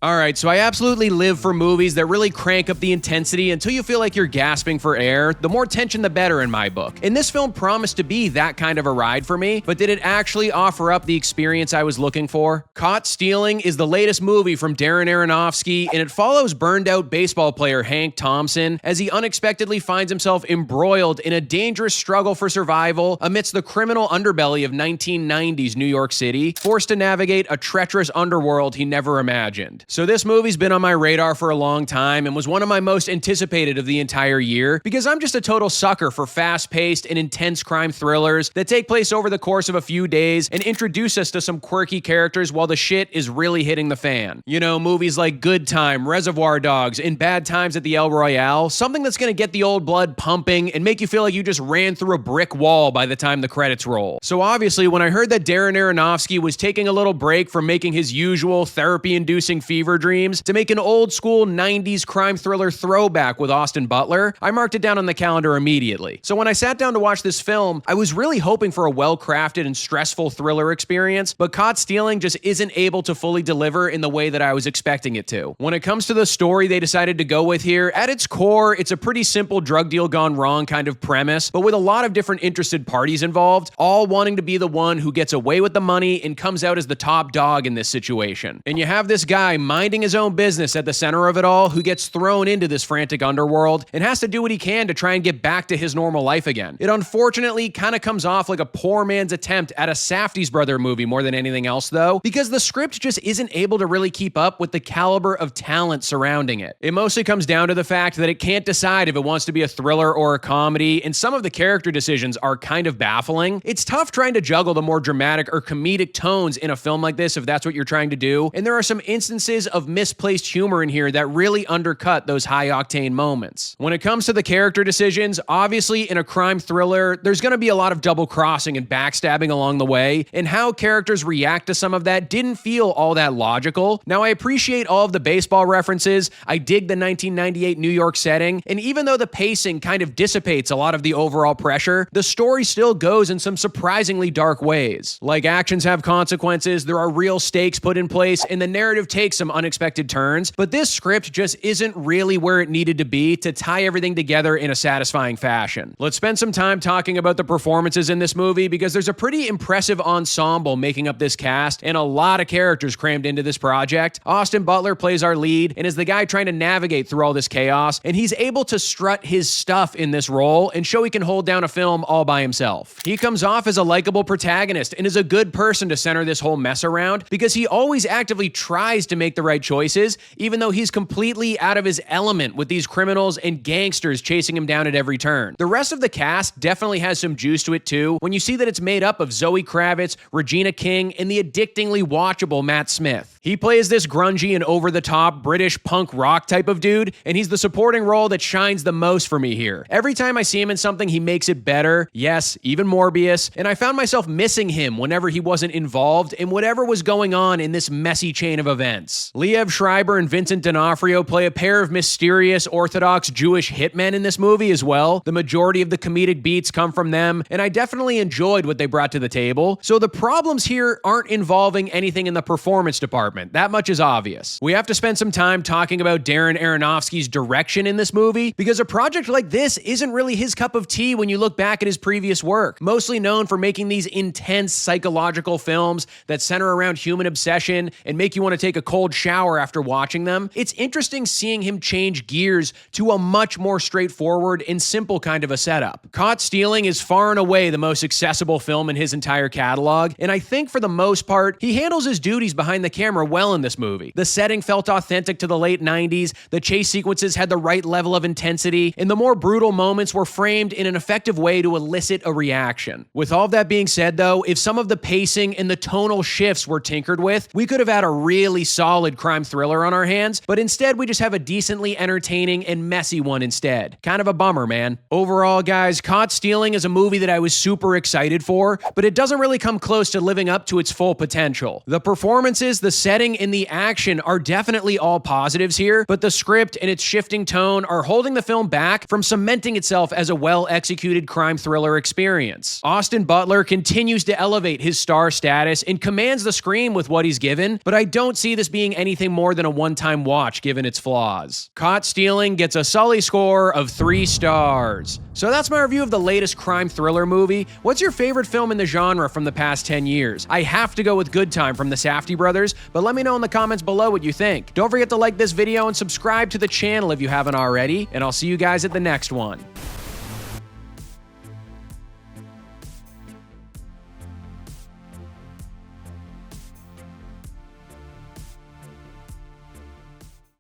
Alright, so I absolutely live for movies that really crank up the intensity until you feel like you're gasping for air. The more tension, the better in my book. And this film promised to be that kind of a ride for me, but did it actually offer up the experience I was looking for? Caught Stealing is the latest movie from Darren Aronofsky, and it follows burned-out baseball player Hank Thompson as he unexpectedly finds himself embroiled in a dangerous struggle for survival amidst the criminal underbelly of 1990s New York City, forced to navigate a treacherous underworld he never imagined. So this movie's been on my radar for a long time and was one of my most anticipated of the entire year because I'm just a total sucker for fast-paced and intense crime thrillers that take place over the course of a few days and introduce us to some quirky characters while the shit is really hitting the fan. You know, movies like Good Time, Reservoir Dogs, and Bad Times at the El Royale, something that's gonna get the old blood pumping and make you feel like you just ran through a brick wall by the time the credits roll. So obviously, when I heard that Darren Aronofsky was taking a little break from making his usual therapy-inducing fever dreams to make an old school 90s crime thriller throwback with Austin Butler, I marked it down on the calendar immediately. So when I sat down to watch this film, I was really hoping for a well-crafted and stressful thriller experience, but Caught Stealing just isn't able to fully deliver in the way that I was expecting it to. When it comes to the story they decided to go with here, at its core, it's a pretty simple drug deal gone wrong kind of premise, but with a lot of different interested parties involved, all wanting to be the one who gets away with the money and comes out as the top dog in this situation. And you have this guy minding his own business at the center of it all who gets thrown into this frantic underworld and has to do what he can to try and get back to his normal life again. It unfortunately kind of comes off like a poor man's attempt at a Safdie's brother movie more than anything else though, because the script just isn't able to really keep up with the caliber of talent surrounding it. It mostly comes down to the fact that it can't decide if it wants to be a thriller or a comedy, and some of the character decisions are kind of baffling. It's tough trying to juggle the more dramatic or comedic tones in a film like this if that's what you're trying to do, and there are some instances of misplaced humor in here that really undercut those high-octane moments. When it comes to the character decisions, obviously in a crime thriller, there's going to be a lot of double-crossing and backstabbing along the way, and how characters react to some of that didn't feel all that logical. Now, I appreciate all of the baseball references, I dig the 1998 New York setting, and even though the pacing kind of dissipates a lot of the overall pressure, the story still goes in some surprisingly dark ways. Like, actions have consequences, there are real stakes put in place, and the narrative takes some unexpected turns, but this script just isn't really where it needed to be to tie everything together in a satisfying fashion. Let's spend some time talking about the performances in this movie because there's a pretty impressive ensemble making up this cast and a lot of characters crammed into this project. Austin Butler plays our lead and is the guy trying to navigate through all this chaos, and he's able to strut his stuff in this role and show he can hold down a film all by himself. He comes off as a likable protagonist and is a good person to center this whole mess around because he always actively tries to make the right choices, even though he's completely out of his element with these criminals and gangsters chasing him down at every turn. The rest of the cast definitely has some juice to it too, when you see that it's made up of Zoe Kravitz, Regina King, and the addictingly watchable Matt Smith. He plays this grungy and over-the-top British punk rock type of dude, and he's the supporting role that shines the most for me here. Every time I see him in something, he makes it better. Yes, even Morbius, and I found myself missing him whenever he wasn't involved in whatever was going on in this messy chain of events. Liev Schreiber and Vincent D'Onofrio play a pair of mysterious Orthodox Jewish hitmen in this movie as well. The majority of the comedic beats come from them, and I definitely enjoyed what they brought to the table. So the problems here aren't involving anything in the performance department. That much is obvious. We have to spend some time talking about Darren Aronofsky's direction in this movie, because a project like this isn't really his cup of tea when you look back at his previous work. Mostly known for making these intense psychological films that center around human obsession and make you want to take a cold shower after watching them, it's interesting seeing him change gears to a much more straightforward and simple kind of a setup. Caught Stealing is far and away the most accessible film in his entire catalog, and I think for the most part, he handles his duties behind the camera well in this movie. The setting felt authentic to the late 90s, the chase sequences had the right level of intensity, and the more brutal moments were framed in an effective way to elicit a reaction. With all of that being said though, if some of the pacing and the tonal shifts were tinkered with, we could have had a really solid crime thriller on our hands, but instead we just have a decently entertaining and messy one instead. Kind of a bummer, man. Overall, guys, Caught Stealing is a movie that I was super excited for, but it doesn't really come close to living up to its full potential. The performances, the setting, and the action are definitely all positives here, but the script and its shifting tone are holding the film back from cementing itself as a well-executed crime thriller experience. Austin Butler continues to elevate his star status and commands the screen with what he's given, but I don't see this being being anything more than a one-time watch given its flaws. Caught Stealing gets a Sully score of 3 stars. So that's my review of the latest crime thriller movie. What's your favorite film in the genre from the past 10 years? I have to go with Good Time from the Safdie brothers, but let me know in the comments below what you think. Don't forget to like this video and subscribe to the channel if you haven't already, and I'll see you guys at the next one.